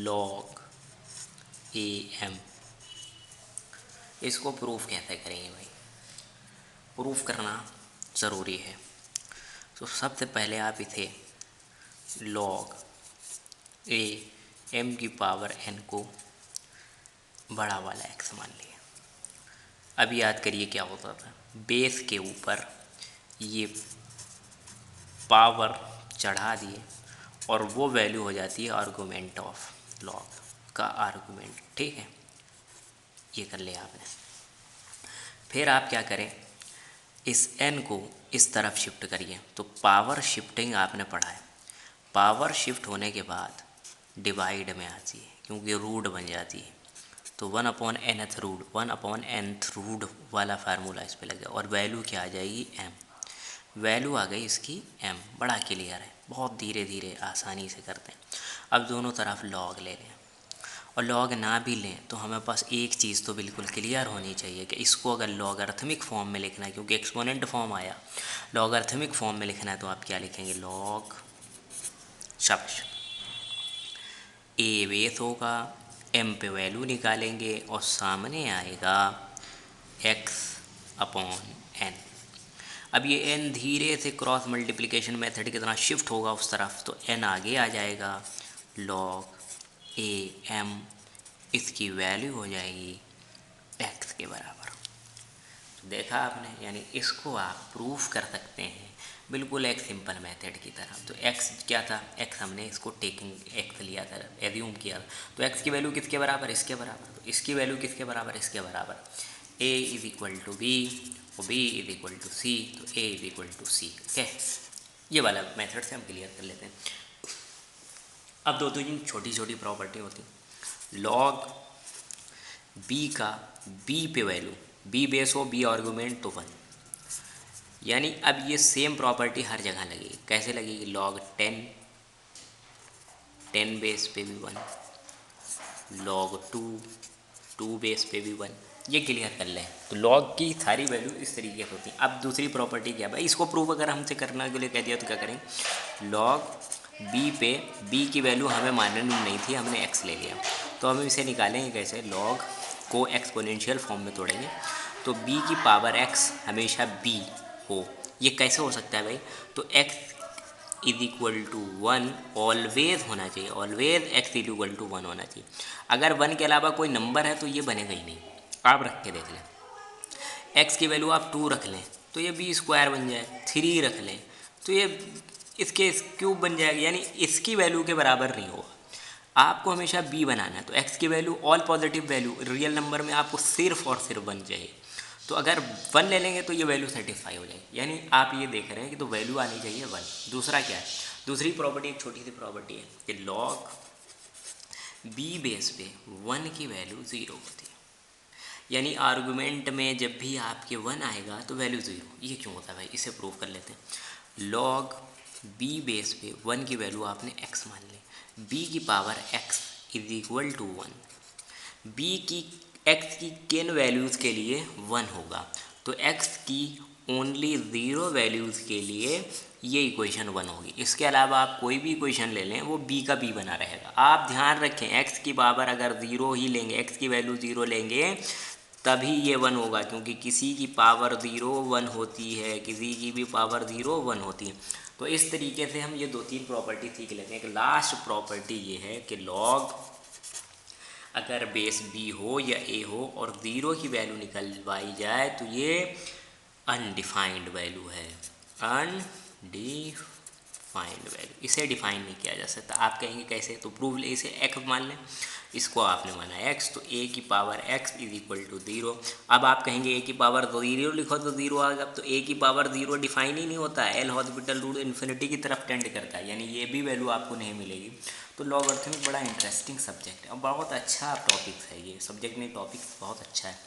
Log A M, इसको proof कैसे करेंगे भाई? प्रूफ करना ज़रूरी है। तो सबसे पहले आप इसे लॉग ए एम की पावर एन को बड़ा वाला एक्स मान लिया। अब याद करिए क्या होता था, बेस के ऊपर ये पावर चढ़ा दिए और वो वैल्यू हो जाती है आर्गूमेंट ऑफ लॉग का आर्गूमेंट। ठीक है, ये कर लिया आपने। फिर आप क्या करें, इस n को इस तरफ शिफ्ट करिए। तो पावर शिफ्टिंग आपने पढ़ा है, पावर शिफ्ट होने के बाद डिवाइड में आती है क्योंकि रूट बन जाती है। तो 1/nth रूट, 1/nth रूट वाला फार्मूला इस पर लग गया और वैल्यू क्या आ जाएगी m। वैल्यू आ गई इसकी m। बड़ा क्लियर है, बहुत धीरे धीरे आसानी से करते हैं। अब दोनों तरफ लॉग ले लें और लॉग ना भी लें तो हमें पास एक चीज़ तो बिल्कुल क्लियर होनी चाहिए कि इसको अगर लॉगरिथमिक फॉर्म में लिखना है, क्योंकि एक्सपोनेंट फॉर्म आया, लॉगरिथमिक फॉर्म में लिखना है तो आप क्या लिखेंगे, लॉग शब्द ए बेस होगा, एम पे वैल्यू निकालेंगे और सामने आएगा x/n। अब ये n धीरे से क्रॉस मल्टीप्लिकेशन मेथड की तरह शिफ्ट होगा उस तरफ, तो n आगे आ जाएगा, लॉग ए एम, इसकी वैल्यू हो जाएगी x के बराबर। तो देखा आपने, यानी इसको आप प्रूफ कर सकते हैं बिल्कुल एक सिंपल मेथड की तरह। तो x क्या था, x हमने इसको टेकिंग x लिया था, एज्यूम किया। तो x की वैल्यू किसके बराबर, इसके बराबर। तो इसकी वैल्यू किसके बराबर, इसके बराबर। a = b और b = c, तो a = c। ओके, ये वाला मेथड से हम क्लियर कर लेते हैं। अब दो तीन छोटी छोटी प्रॉपर्टी होती हैं। लॉग b का b पे वैल्यू, b बेस हो, b आर्गूमेंट तो 1, यानी अब ये सेम प्रॉपर्टी हर जगह लगेगी। कैसे लगेगी, लॉग 10 बेस पे भी 1, लॉग 2 बेस पे भी 1। ये क्लियर कर लें। तो लॉग की सारी वैल्यू इस तरीके से होती है। अब दूसरी प्रॉपर्टी क्या भाई, इसको प्रूव अगर हमसे करने के लिए कह दिया तो क्या करें, लॉग b पे b की वैल्यू हमें माननी नहीं थी, हमने x ले लिया। तो हम इसे निकालेंगे कैसे, लॉग को एक्सपोनेंशियल फॉर्म में तोड़ेंगे। तो b की पावर x हमेशा b हो, ये कैसे हो सकता है भाई, तो x = 1 ऑलवेज होना चाहिए, ऑलवेज x = 1 होना चाहिए। अगर 1 के अलावा कोई नंबर है तो ये बनेगा ही नहीं। आप रख के देख लें, x की वैल्यू आप 2 रख लें तो ये b² बन जाए, 3 रख लें तो ये इसके क्यूब बन जाएगा, यानी इसकी वैल्यू के बराबर नहीं होगा। आपको हमेशा b बनाना है। तो x की value all positive value real number में आपको सिर्फ और सिर्फ 1 चाहिए। तो अगर 1 ले लेंगे तो ये वैल्यू सेटिस्फाई हो जाएगी, यानी आप ये देख रहे हैं कि तो वैल्यू आनी चाहिए 1। दूसरा क्या है, दूसरी प्रॉपर्टी एक छोटी सी प्रॉपर्टी है कि लॉग b बेस पे 1 की वैल्यू 0 होती है, यानी आर्गूमेंट में जब भी आपके 1 आएगा तो वैल्यू 0। ये क्यों होता है भाई, इसे प्रूव कर लेते हैं। लॉग b बेस पे 1 की वैल्यू आपने x मान ली, b की पावर x = 1। b की x की किन वैल्यूज़ के लिए 1 होगा, तो x की ओनली 0 वैल्यूज़ के लिए ये इक्वेशन 1 होगी। इसके अलावा आप कोई भी इक्वेशन ले लें वो b का b बना रहेगा। आप ध्यान रखें, x की पावर अगर 0 ही लेंगे, x की वैल्यू 0 लेंगे तभी ये 1 होगा, क्योंकि किसी की पावर 0 1 होती है, किसी की भी पावर 0 1 होती है। तो इस तरीके से हम ये 2-3 प्रॉपर्टी सीख लेते हैं। एक लास्ट प्रॉपर्टी ये है कि लॉग अगर बेस b हो या a हो और 0 की वैल्यू निकलवाई जाए तो ये अनडिफाइंड वैल्यू है, अनडिफाइंड वैल्यू, इसे डिफाइन नहीं किया जा सकता। आप कहेंगे कैसे, तो प्रूव ले, इसे x मान लें, इसको आपने माना x, तो a की पावर x = 0। अब आप कहेंगे a की पावर 0 लिखो तो 0 आ गया, तो a की पावर 0 डिफाइन ही नहीं होता है, एल हॉस्पिटल रूल इन्फिनिटी की तरफ टेंड करता है, यानी ये भी वैल्यू आपको नहीं मिलेगी। तो लॉगरिथमिक बड़ा इंटरेस्टिंग सब्जेक्ट है और बहुत अच्छा टॉपिक है, ये सब्जेक्ट नहीं टॉपिक बहुत अच्छा है।